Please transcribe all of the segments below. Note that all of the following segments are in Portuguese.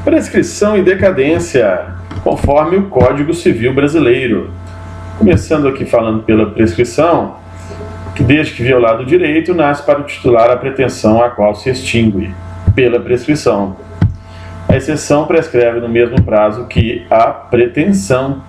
Prescrição e decadência, conforme o Código Civil Brasileiro. Começando aqui falando pela prescrição, que desde que violado o direito, nasce para o titular a pretensão a qual se extingue pela prescrição. A exceção prescreve no mesmo prazo que a pretensão.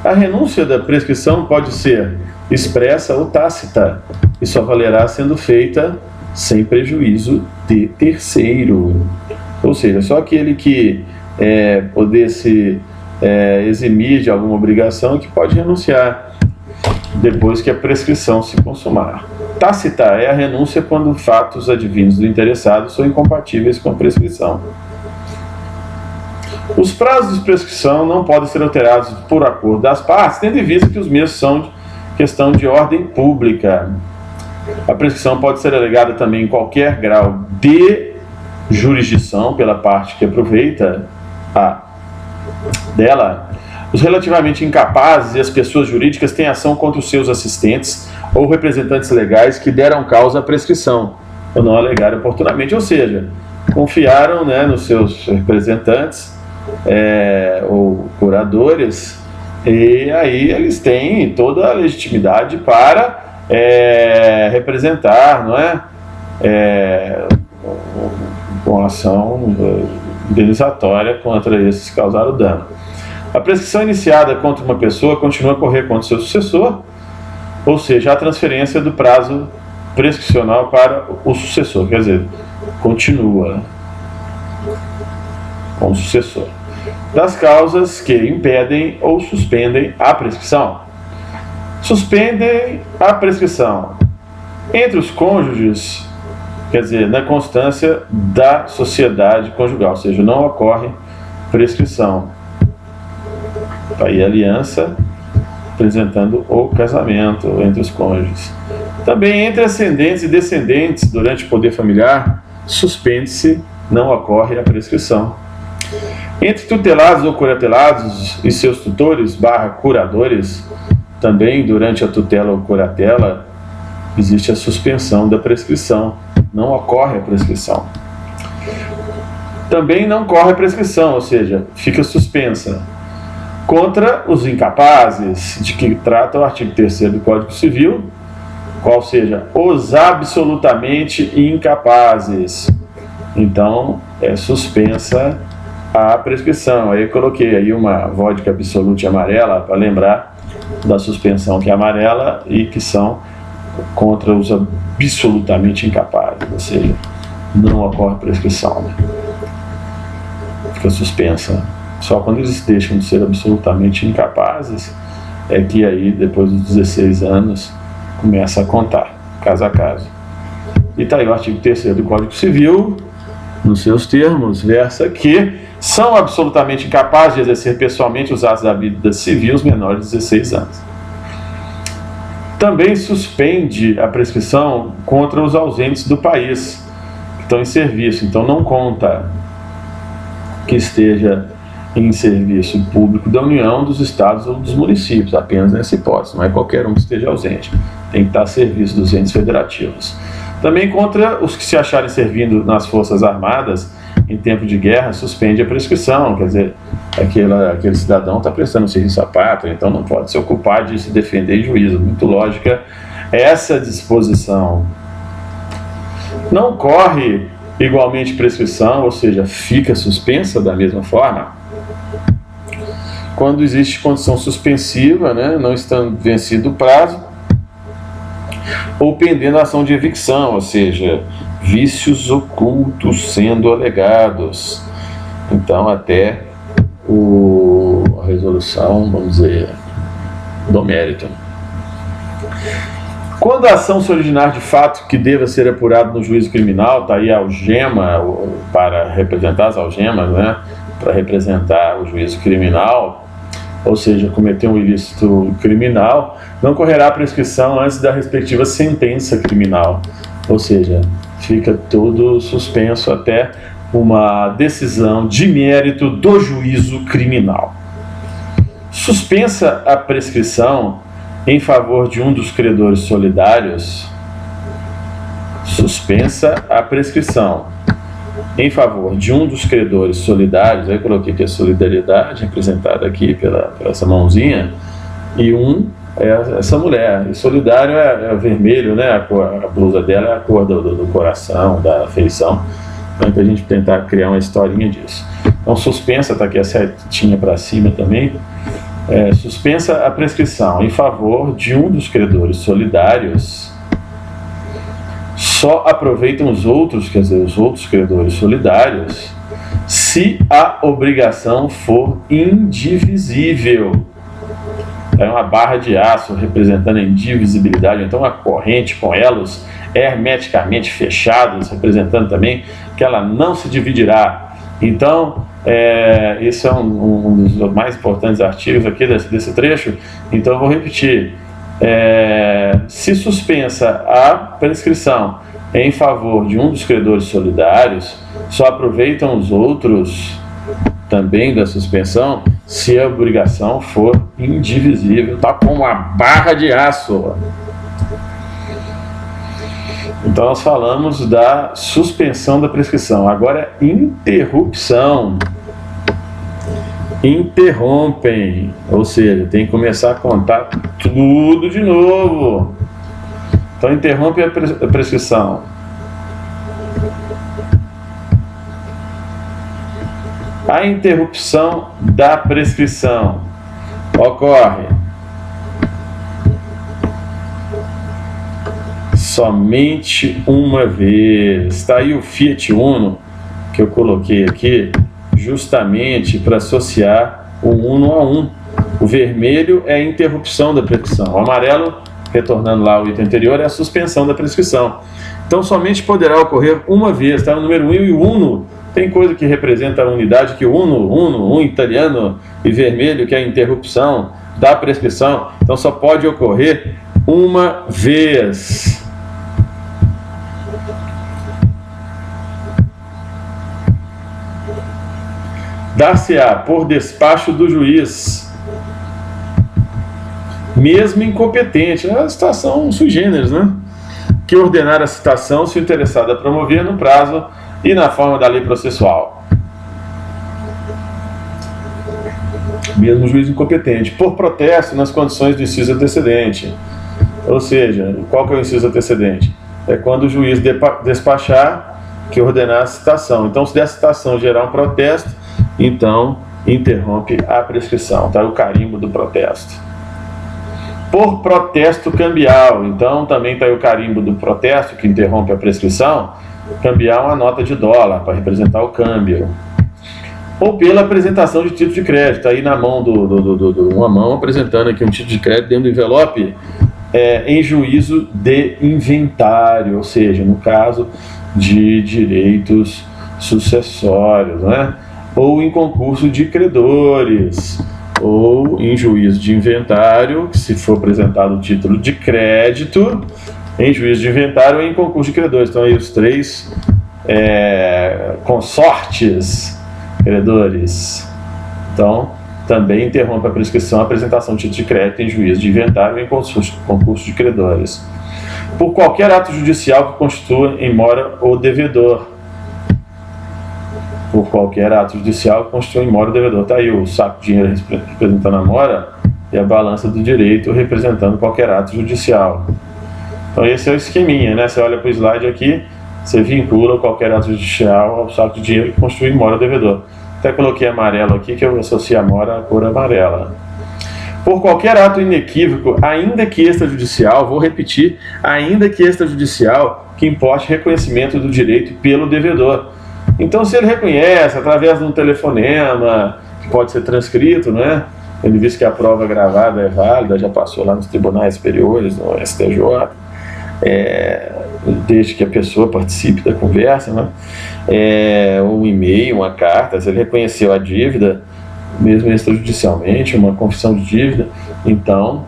A renúncia da prescrição pode ser expressa ou tácita, e só valerá sendo feita sem prejuízo de terceiro. Ou seja, só aquele que poder se eximir de alguma obrigação que pode renunciar depois que a prescrição se consumar. Tácita é a renúncia quando fatos advindos do interessado são incompatíveis com a prescrição. Os prazos de prescrição não podem ser alterados por acordo das partes, tendo em vista que os mesmos são questão de ordem pública. A prescrição pode ser alegada também em qualquer grau de jurisdição pela parte que aproveita dela. Os relativamente incapazes e as pessoas jurídicas têm ação contra os seus assistentes ou representantes legais que deram causa à prescrição ou não alegaram oportunamente, ou seja, confiaram nos seus representantes ou curadores, e aí eles têm toda a legitimidade para representar, com ação indenizatória contra esses que causaram dano. A prescrição iniciada contra uma pessoa continua a correr contra o seu sucessor, ou seja, a transferência do prazo prescricional para o sucessor, quer dizer, continua com o sucessor, das causas que impedem ou suspendem a prescrição. Suspendem a prescrição entre os cônjuges, quer dizer, na constância da sociedade conjugal, ou seja, não ocorre prescrição. Aí a aliança representando o casamento entre os cônjuges. Também entre ascendentes e descendentes durante o poder familiar, suspende-se, não ocorre a prescrição. Entre tutelados ou curatelados e seus tutores / curadores, também durante a tutela ou curatela, existe a suspensão da prescrição, não ocorre a prescrição. Também não corre a prescrição, ou seja, fica suspensa. Contra os incapazes, de que trata o artigo 3º do Código Civil, qual seja, os absolutamente incapazes. Então, é suspensa a prescrição. Aí eu coloquei aí uma vodka absolute amarela para lembrar da suspensão que é amarela e que são contra os absolutamente incapazes, ou seja, não ocorre prescrição, fica suspensa. Só quando eles deixam de ser absolutamente incapazes é que aí, depois dos 16 anos, começa a contar, caso a caso. E está aí o artigo 3º do Código Civil, nos seus termos, versa que são absolutamente incapazes de exercer pessoalmente os atos da vida civil os menores de 16 anos. Também suspende a prescrição contra os ausentes do país, que estão em serviço, então não conta que esteja em serviço público da União, dos estados ou dos municípios, apenas nessa hipótese, não é qualquer um que esteja ausente, tem que estar a serviço dos entes federativos. Também contra os que se acharem servindo nas Forças Armadas em tempo de guerra, suspende a prescrição, quer dizer, aquele cidadão está prestando serviço à pátria, então não pode se ocupar de se defender em juízo. Muito lógica essa disposição. Não corre igualmente prescrição, ou seja, fica suspensa da mesma forma, quando existe condição suspensiva, não estando vencido o prazo, ou pendendo a ação de evicção, ou seja, vícios ocultos sendo alegados. Então, até a resolução, vamos dizer, do mérito. Quando a ação se originar de fato que deva ser apurado no juízo criminal, está aí a algema para representar as algemas, para representar o juízo criminal, ou seja, cometer um ilícito criminal, não correrá a prescrição antes da respectiva sentença criminal, ou seja, fica tudo suspenso até uma decisão de mérito do juízo criminal. Suspensa a prescrição em favor de um dos credores solidários, suspensa a prescrição em favor de um dos credores solidários, aí eu coloquei que a solidariedade representada aqui pela essa mãozinha, e é essa mulher. E solidário é vermelho, né? A blusa dela é a cor do coração, da afeição. Então, para a gente tentar criar uma historinha disso. Então, suspensa, está aqui a setinha para cima também. Suspensa a prescrição em favor de um dos credores solidários. Só aproveitam os outros, quer dizer, os outros credores solidários, se a obrigação for indivisível. É uma barra de aço representando a indivisibilidade, então uma corrente com elos hermeticamente fechados, representando também que ela não se dividirá. Então, esse é um dos mais importantes artigos aqui desse trecho, então eu vou repetir. Se suspensa a prescrição em favor de um dos credores solidários, só aproveitam os outros também da suspensão se a obrigação for indivisível, tá como uma barra de aço. Então nós falamos da suspensão da prescrição. Agora, interrupção. Interrompem, ou seja, tem que começar a contar tudo de novo. Então interrompe a prescrição. A interrupção da prescrição ocorre somente uma vez. Está aí o Fiat Uno que eu coloquei aqui, justamente para associar o uno a um. O vermelho é a interrupção da prescrição. O amarelo, retornando lá ao item anterior, é a suspensão da prescrição. Então somente poderá ocorrer uma vez, tá? O número 1 e o uno tem coisa que representa a unidade, que o um italiano, e vermelho, que é a interrupção da prescrição. Então só pode ocorrer uma vez. Dar-se-á por despacho do juiz, mesmo incompetente, é a citação sui generis, né? Que ordenar a citação se o interessado a promover no prazo e na forma da lei processual. Mesmo juiz incompetente, por protesto nas condições do inciso antecedente. Ou seja, qual que é o inciso antecedente? É quando o juiz despachar que ordenar a citação. Então, se der citação gerar um protesto, então interrompe a prescrição. Está o carimbo do protesto. Por protesto cambial, então também está aí o carimbo do protesto que interrompe a prescrição. Cambial é uma nota de dólar para representar o câmbio. Ou pela apresentação de título de crédito, aí na mão uma mão apresentando aqui um título de crédito dentro do envelope, em juízo de inventário, ou seja, no caso de direitos sucessórios, né? Ou em concurso de credores, ou em juízo de inventário, se for apresentado o título de crédito, em juízo de inventário ou em concurso de credores. Então aí os três consortes credores. Então também interrompe a prescrição a apresentação de título de crédito em juízo de inventário ou em concurso de credores. Por qualquer ato judicial que constitua em mora o devedor. Por qualquer ato judicial que constitua em mora o devedor. Está aí o saco de dinheiro representando a mora e a balança do direito representando qualquer ato judicial. Então esse é o esqueminha, né? Você olha para o slide aqui, você vincula qualquer ato judicial ao saco de dinheiro que constitui mora o devedor. Até coloquei amarelo aqui, que eu associo a mora à cor amarela. Por qualquer ato inequívoco, ainda que extrajudicial, vou repetir, ainda que extrajudicial, que importe reconhecimento do direito pelo devedor. Então, se ele reconhece através de um telefonema, que pode ser transcrito, né? Ele diz que a prova gravada é válida, já passou lá nos tribunais superiores, no STJ, desde que a pessoa participe da conversa, né? Um e-mail, uma carta, se ele reconheceu a dívida, mesmo extrajudicialmente, uma confissão de dívida, então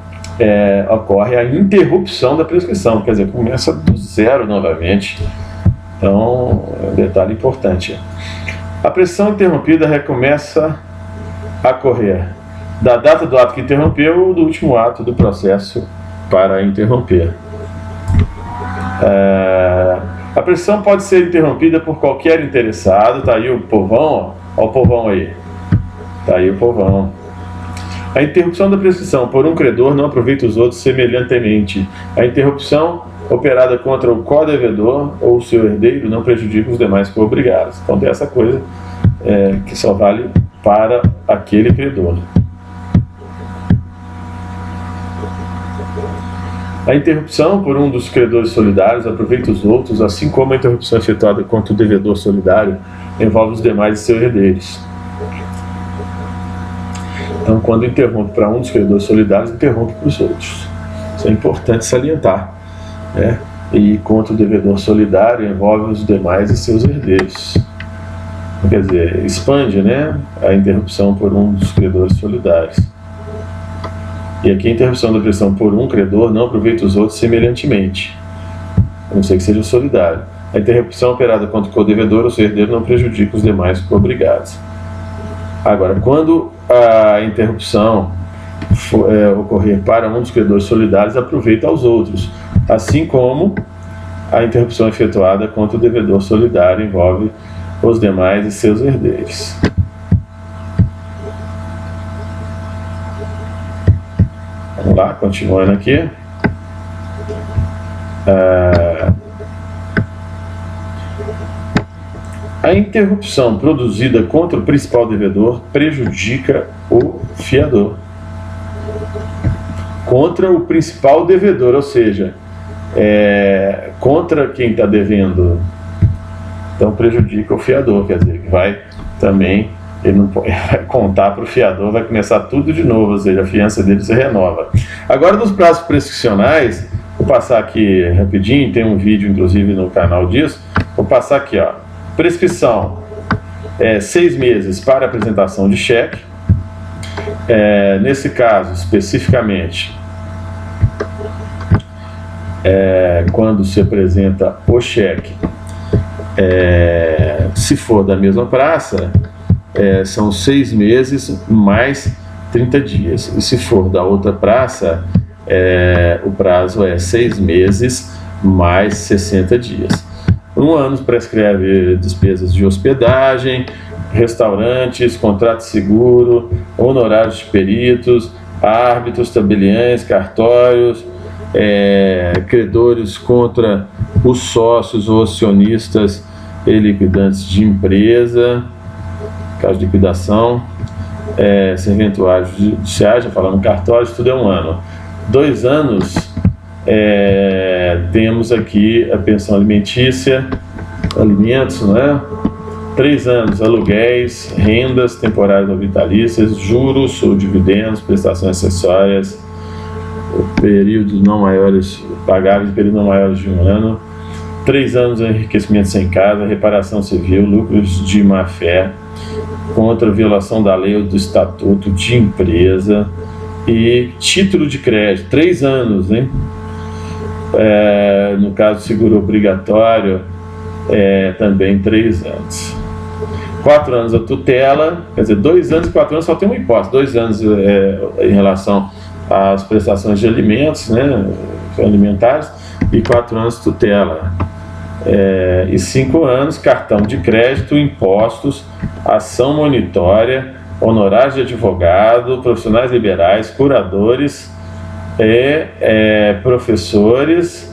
ocorre a interrupção da prescrição, quer dizer, começa do zero novamente. Então, é um detalhe importante. A prescrição interrompida recomeça a correr da data do ato que interrompeu ou do último ato do processo para interromper. A prescrição pode ser interrompida por qualquer interessado. Tá aí o povão, ó. Ó o povão aí. Tá aí o povão. A interrupção da prescrição por um credor não aproveita os outros semelhantemente. A interrupção operada contra o co-devedor ou seu herdeiro não prejudica os demais co-obrigados. Então tem essa coisa que só vale para aquele credor. A interrupção por um dos credores solidários aproveita os outros, assim como a interrupção efetuada contra o devedor solidário envolve os demais e seus herdeiros. Então, quando interrompe para um dos credores solidários, interrompe para os outros. Isso é importante salientar, né? E contra o devedor solidário envolve os demais e seus herdeiros. Quer dizer, expande, né, a interrupção por um dos credores solidários. E aqui a interrupção da prescrição por um credor não aproveita os outros semelhantemente, a não ser que seja solidário. A interrupção operada contra o co-devedor ou seu herdeiro não prejudica os demais co-obrigados. Agora, quando a interrupção ocorrer para um dos credores solidários, aproveita aos outros, assim como a interrupção efetuada contra o devedor solidário envolve os demais e seus herdeiros. Vamos lá, continuando aqui. A interrupção produzida contra o principal devedor prejudica o fiador. Contra o principal devedor, ou seja, contra quem está devendo, então prejudica o fiador, quer dizer, que vai também, ele não vai contar para o fiador, vai começar tudo de novo, ou seja, a fiança dele se renova. Agora, dos prazos prescricionais, vou passar aqui rapidinho, tem um vídeo inclusive no canal disso, vou passar aqui, ó. Prescrição 6 meses para apresentação de cheque. Nesse caso, especificamente, quando se apresenta o cheque, se for da mesma praça, são 6 meses mais 30 dias. E se for da outra praça, o prazo é 6 meses mais 60 dias. 1 ano prescreve despesas de hospedagem, restaurantes, contrato de seguro, honorários de peritos, árbitros, tabeliães, cartórios, credores contra os sócios ou acionistas e liquidantes de empresa, caso de liquidação, serventuários judiciais, já falando cartórios, tudo é 1 ano. 2 anos, temos aqui a pensão alimentícia, alimentos, né? 3 anos, aluguéis, rendas temporárias ou vitalícias, juros ou dividendos, prestações acessórias, períodos não maiores, pagáveis, períodos não maiores de 1 ano. 3 anos, enriquecimento sem casa, reparação civil, lucros de má-fé, contra a violação da lei ou do estatuto de empresa e título de crédito, 3 anos, né? No caso seguro obrigatório, também 3 anos. 4 anos a tutela, quer dizer, 2 anos e 4 anos só tem uma hipótese, 2 anos em relação às prestações de alimentos, né, alimentares, e 4 anos tutela. E 5 anos cartão de crédito, impostos, ação monitória, honorários de advogado, profissionais liberais, curadores, professores,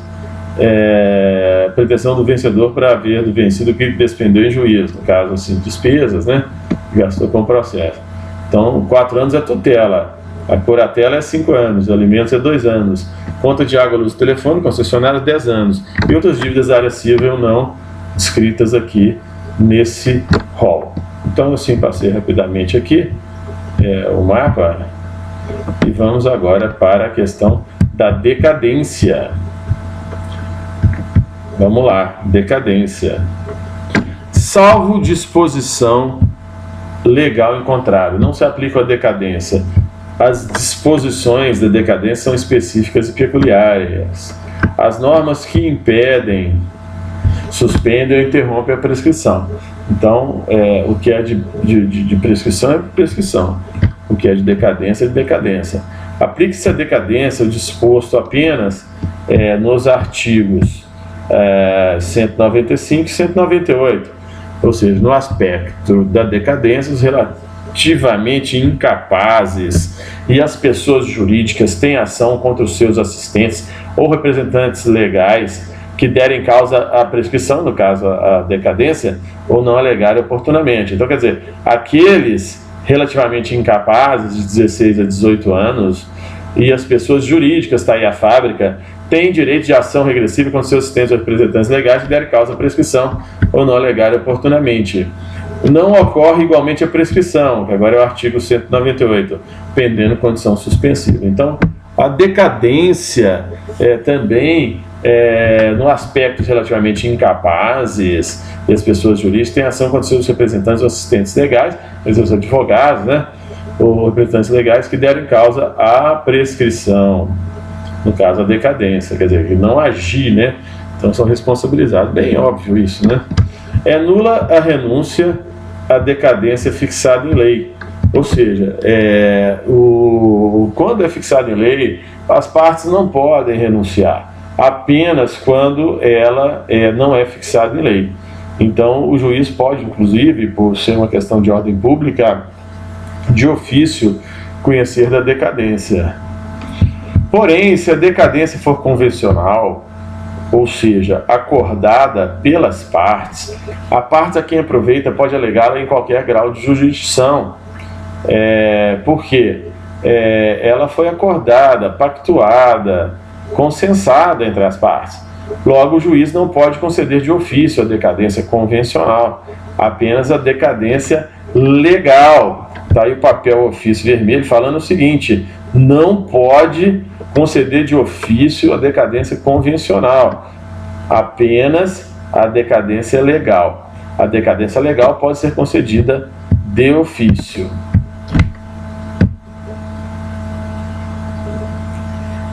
pretensão do vencedor para haver do vencido que despendeu em juízo, no caso assim, despesas, né, que gastou com o processo. Então 4 anos é tutela, a curatela é 5 anos, alimentos é 2 anos, conta de água, luz, telefone, concessionária 10 anos e outras dívidas da área civil não descritas aqui nesse rol. Então assim, passei rapidamente aqui o mapa e vamos agora para a questão da decadência. Vamos lá, decadência. Salvo disposição legal em contrário, não se aplica a decadência. As disposições da decadência são específicas e peculiares. As normas que impedem, suspendem ou interrompem a prescrição. Então, o que é de prescrição é prescrição. O que é de decadência é de decadência. Aplique-se a decadência o disposto apenas nos artigos 195 e 198, ou seja, no aspecto da decadência, os relativamente incapazes e as pessoas jurídicas têm ação contra os seus assistentes ou representantes legais que derem causa à prescrição, no caso a decadência, ou não alegarem oportunamente. Então, quer dizer, aqueles relativamente incapazes de 16 a 18 anos e as pessoas jurídicas, está aí a fábrica, têm direito de ação regressiva contra seus assistentes ou representantes legais que derem causa à prescrição ou não alegarem oportunamente. Não ocorre igualmente a prescrição, que agora é o artigo 198, pendendo condição suspensiva. Então, a decadência também, no aspecto relativamente incapazes, e as pessoas jurídicas têm ação contra seus representantes ou assistentes legais, os advogados, né, ou representantes legais que derem causa à prescrição, no caso a decadência, quer dizer, não agir, né, então são responsabilizados, bem óbvio isso, né. É nula a renúncia à decadência fixada em lei, ou seja, quando é fixado em lei, as partes não podem renunciar, apenas quando ela não é fixada em lei. Então, o juiz pode, inclusive, por ser uma questão de ordem pública, de ofício, conhecer da decadência. Porém, se a decadência for convencional, ou seja, acordada pelas partes, a parte a quem aproveita pode alegá-la em qualquer grau de jurisdição. Por quê? Ela foi acordada, pactuada, consensada entre as partes. Logo, o juiz não pode conceder de ofício a decadência convencional, apenas a decadência legal. Está aí o papel ofício vermelho falando o seguinte: não pode conceder de ofício a decadência convencional, apenas a decadência legal. A decadência legal pode ser concedida de ofício.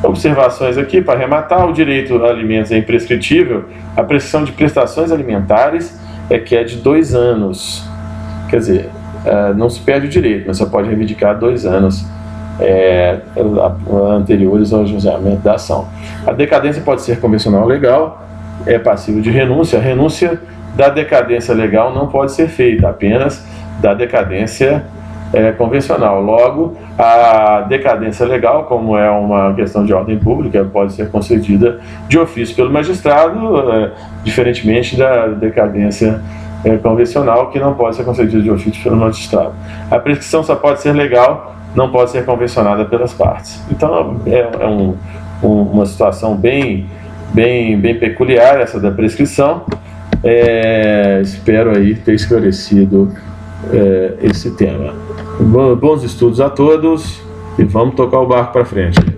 Observações aqui para arrematar: o direito a alimentos é imprescritível, a prescrição de prestações alimentares é de 2 anos. Quer dizer, não se perde o direito, mas você pode reivindicar 2 anos anteriores ao ajuizamento da ação. A decadência pode ser convencional ou legal, é passível de renúncia. A renúncia da decadência legal não pode ser feita, apenas da decadência convencional. Logo, a decadência legal, como é uma questão de ordem pública, pode ser concedida de ofício pelo magistrado, diferentemente da decadência convencional, que não pode ser concedida de ofício pelo magistrado. A prescrição só pode ser legal, não pode ser convencionada pelas partes. Então, uma situação bem peculiar essa da prescrição. Espero aí ter esclarecido esse tema. Bons estudos a todos e vamos tocar o barco para frente.